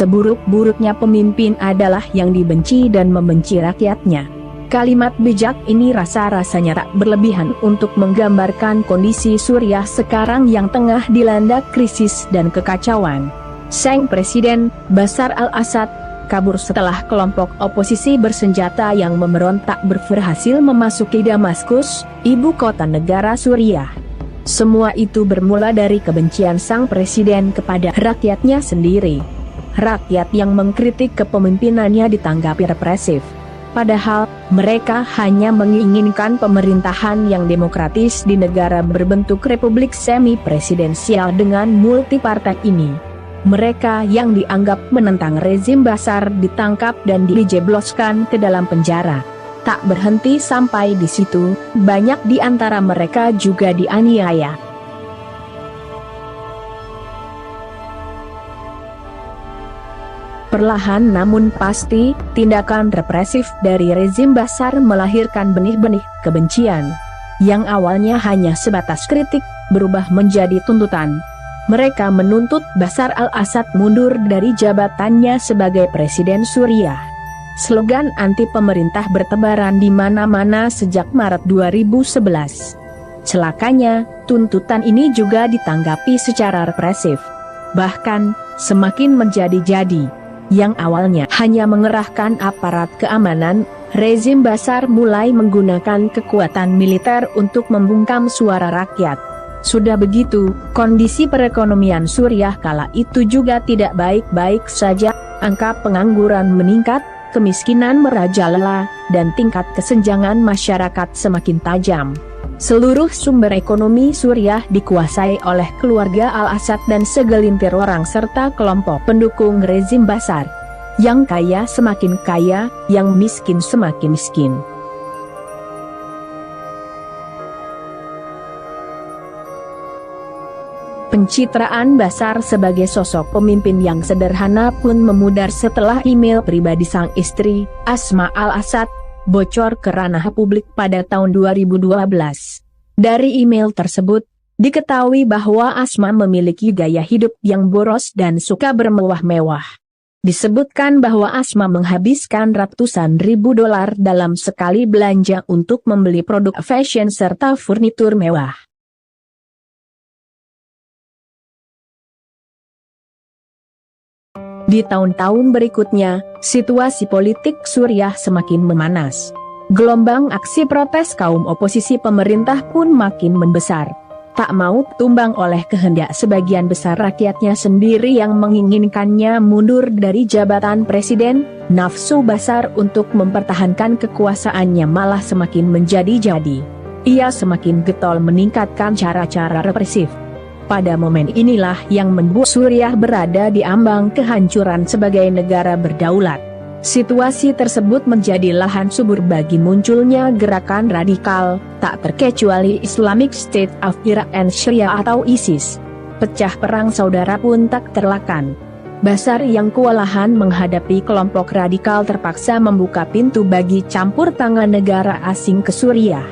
Seburuk-buruknya pemimpin adalah yang dibenci dan membenci rakyatnya. Kalimat bijak ini rasa-rasanya tak berlebihan untuk menggambarkan kondisi Suriah sekarang yang tengah dilanda krisis dan kekacauan. Sang Presiden, Bashar al-Assad, kabur setelah kelompok oposisi bersenjata yang memberontak berhasil memasuki Damaskus, ibu kota negara Suriah. Semua itu bermula dari kebencian sang presiden kepada rakyatnya sendiri. Rakyat yang mengkritik kepemimpinannya ditanggapi represif. Padahal, mereka hanya menginginkan pemerintahan yang demokratis di negara berbentuk republik semi-presidensial dengan multipartai ini. Mereka yang dianggap menentang rezim Bashar ditangkap dan dijebloskan ke dalam penjara. Tak berhenti sampai di situ, banyak di antara mereka juga dianiaya. Perlahan namun pasti, tindakan represif dari rezim Bashar melahirkan benih-benih kebencian. Yang awalnya hanya sebatas kritik, berubah menjadi tuntutan. Mereka menuntut Bashar al-Assad mundur dari jabatannya sebagai Presiden Suriah. Slogan anti pemerintah bertebaran di mana-mana sejak Maret 2011. Celakanya, tuntutan ini juga ditanggapi secara represif. Bahkan, semakin menjadi-jadi. Yang awalnya hanya mengerahkan aparat keamanan, rezim Bashar mulai menggunakan kekuatan militer untuk membungkam suara rakyat. Sudah begitu, kondisi perekonomian Suriah kala itu juga tidak baik-baik saja, angka pengangguran meningkat, kemiskinan merajalela, dan tingkat kesenjangan masyarakat semakin tajam. Seluruh sumber ekonomi Suriah dikuasai oleh keluarga al-Assad dan segelintir orang serta kelompok pendukung rezim Bashar. Yang kaya semakin kaya, yang miskin semakin miskin. Pencitraan Bashar sebagai sosok pemimpin yang sederhana pun memudar setelah email pribadi sang istri, Asma al-Assad, bocor ke ranah publik pada tahun 2012. Dari email tersebut, diketahui bahwa Asma memiliki gaya hidup yang boros dan suka bermewah-mewah. Disebutkan bahwa Asma menghabiskan ratusan ribu dolar dalam sekali belanja untuk membeli produk fashion serta furnitur mewah. Di tahun-tahun berikutnya, situasi politik Suriah semakin memanas. Gelombang aksi protes kaum oposisi pemerintah pun makin membesar. Tak mau tumbang oleh kehendak sebagian besar rakyatnya sendiri yang menginginkannya mundur dari jabatan presiden, nafsu Bashar untuk mempertahankan kekuasaannya malah semakin menjadi-jadi. Ia semakin getol meningkatkan cara-cara represif. Pada momen inilah yang membuat Suriah berada di ambang kehancuran sebagai negara berdaulat. Situasi tersebut menjadi lahan subur bagi munculnya gerakan radikal, tak terkecuali Islamic State of Iraq and Syria atau ISIS. Pecah perang saudara pun tak terelakkan. Bashar yang kewalahan menghadapi kelompok radikal terpaksa membuka pintu bagi campur tangan negara asing ke Suriah.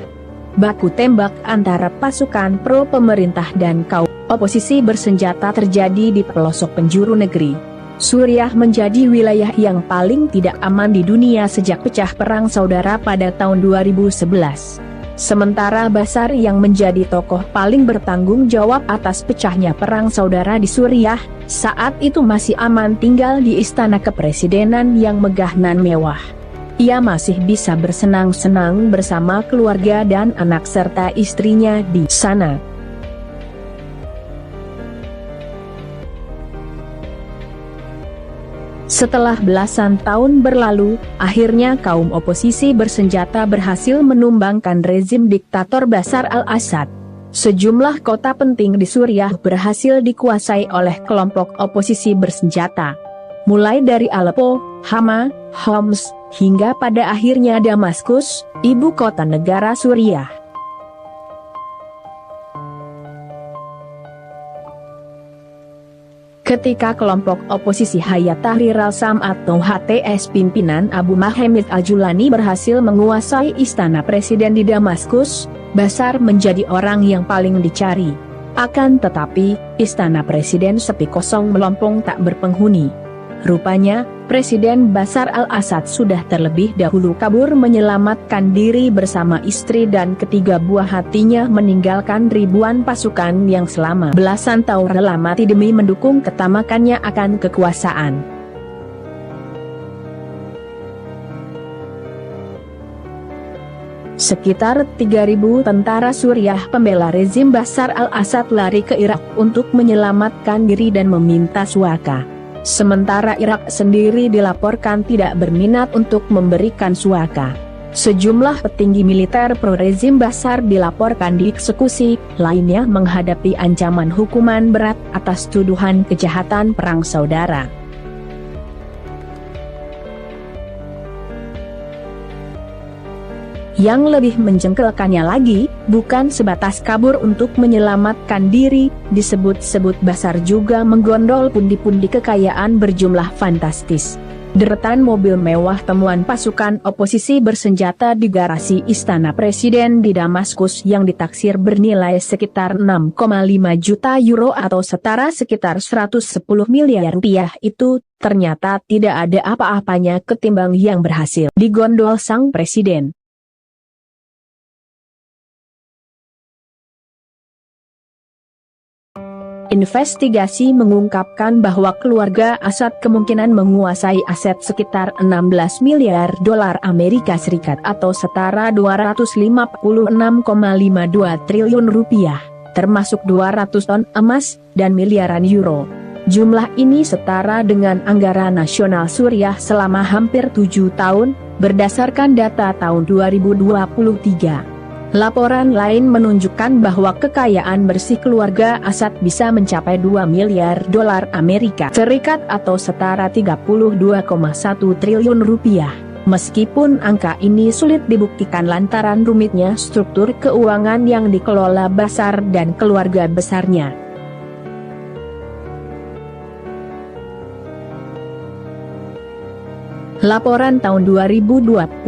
Baku tembak antara pasukan pro pemerintah dan kaum oposisi bersenjata terjadi di pelosok penjuru negeri. Suriah menjadi wilayah yang paling tidak aman di dunia sejak pecah perang saudara pada tahun 2011. Sementara Bashar yang menjadi tokoh paling bertanggung jawab atas pecahnya perang saudara di Suriah, saat itu masih aman tinggal di istana kepresidenan yang megah nan mewah. Ia masih bisa bersenang-senang bersama keluarga dan anak serta istrinya di sana. Setelah belasan tahun berlalu, akhirnya kaum oposisi bersenjata berhasil menumbangkan rezim diktator Bashar al-Assad. Sejumlah kota penting di Suriah berhasil dikuasai oleh kelompok oposisi bersenjata. Mulai dari Aleppo, Hama, Homs, hingga pada akhirnya Damaskus, ibu kota negara Suriah. Ketika kelompok oposisi Hayat Tahrir al-Sham atau HTS pimpinan Abu Mahmud al-Julani berhasil menguasai istana presiden di Damaskus, Bashar menjadi orang yang paling dicari. Akan tetapi, istana presiden sepi kosong melompong tak berpenghuni. Rupanya, Presiden Bashar al-Assad sudah terlebih dahulu kabur menyelamatkan diri bersama istri dan ketiga buah hatinya, meninggalkan ribuan pasukan yang selama belasan tahun rela mati demi mendukung ketamakannya akan kekuasaan. Sekitar 3.000 tentara Suriah pembela rezim Bashar al-Assad lari ke Irak untuk menyelamatkan diri dan meminta suaka. Sementara Irak sendiri dilaporkan tidak berminat untuk memberikan suaka. Sejumlah petinggi militer pro-rezim Bashar dilaporkan dieksekusi, lainnya menghadapi ancaman hukuman berat atas tuduhan kejahatan perang saudara. Yang lebih menjengkelkannya lagi, bukan sebatas kabur untuk menyelamatkan diri, disebut-sebut Bashar juga menggondol pundi-pundi kekayaan berjumlah fantastis. Deretan mobil mewah temuan pasukan oposisi bersenjata di garasi Istana Presiden di Damaskus yang ditaksir bernilai sekitar 6,5 juta euro atau setara sekitar 110 miliar rupiah itu, ternyata tidak ada apa-apanya ketimbang yang berhasil digondol sang presiden. Investigasi mengungkapkan bahwa keluarga Assad kemungkinan menguasai aset sekitar 16 miliar dolar Amerika Serikat atau setara 256,52 triliun rupiah, termasuk 200 ton emas dan miliaran euro. Jumlah ini setara dengan anggaran nasional Suriah selama hampir 7 tahun, berdasarkan data tahun 2023. Laporan lain menunjukkan bahwa kekayaan bersih keluarga Assad bisa mencapai 2 miliar dolar Amerika Serikat atau setara 32,1 triliun rupiah. Meskipun angka ini sulit dibuktikan lantaran rumitnya struktur keuangan yang dikelola Bashar dan keluarga besarnya. Laporan tahun 2022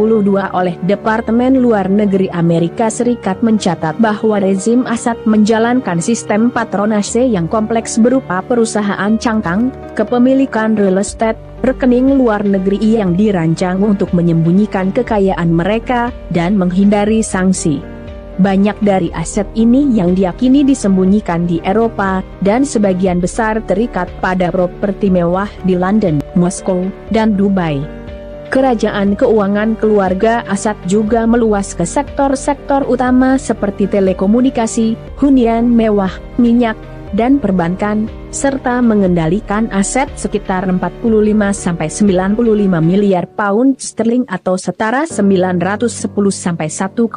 oleh Departemen Luar Negeri Amerika Serikat mencatat bahwa rezim Assad menjalankan sistem patronase yang kompleks berupa perusahaan cangkang, kepemilikan real estate, rekening luar negeri yang dirancang untuk menyembunyikan kekayaan mereka dan menghindari sanksi. Banyak dari aset ini yang diyakini disembunyikan di Eropa, dan sebagian besar terikat pada properti mewah di London, Moskow, dan Dubai. Kerajaan keuangan keluarga Assad juga meluas ke sektor-sektor utama seperti telekomunikasi, hunian mewah, minyak, dan perbankan, serta mengendalikan aset sekitar 45-95 miliar pound sterling atau setara 910-1,9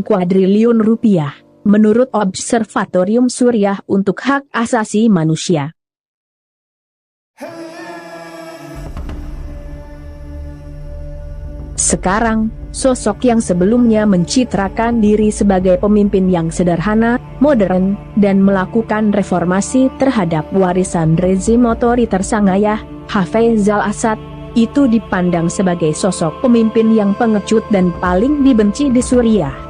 kuadriliun rupiah, menurut Observatorium Suriah untuk Hak Asasi Manusia. Sekarang, sosok yang sebelumnya mencitrakan diri sebagai pemimpin yang sederhana, modern, dan melakukan reformasi terhadap warisan rezim otoriter sang ayah, Hafez al-Assad, itu dipandang sebagai sosok pemimpin yang pengecut dan paling dibenci di Suriah.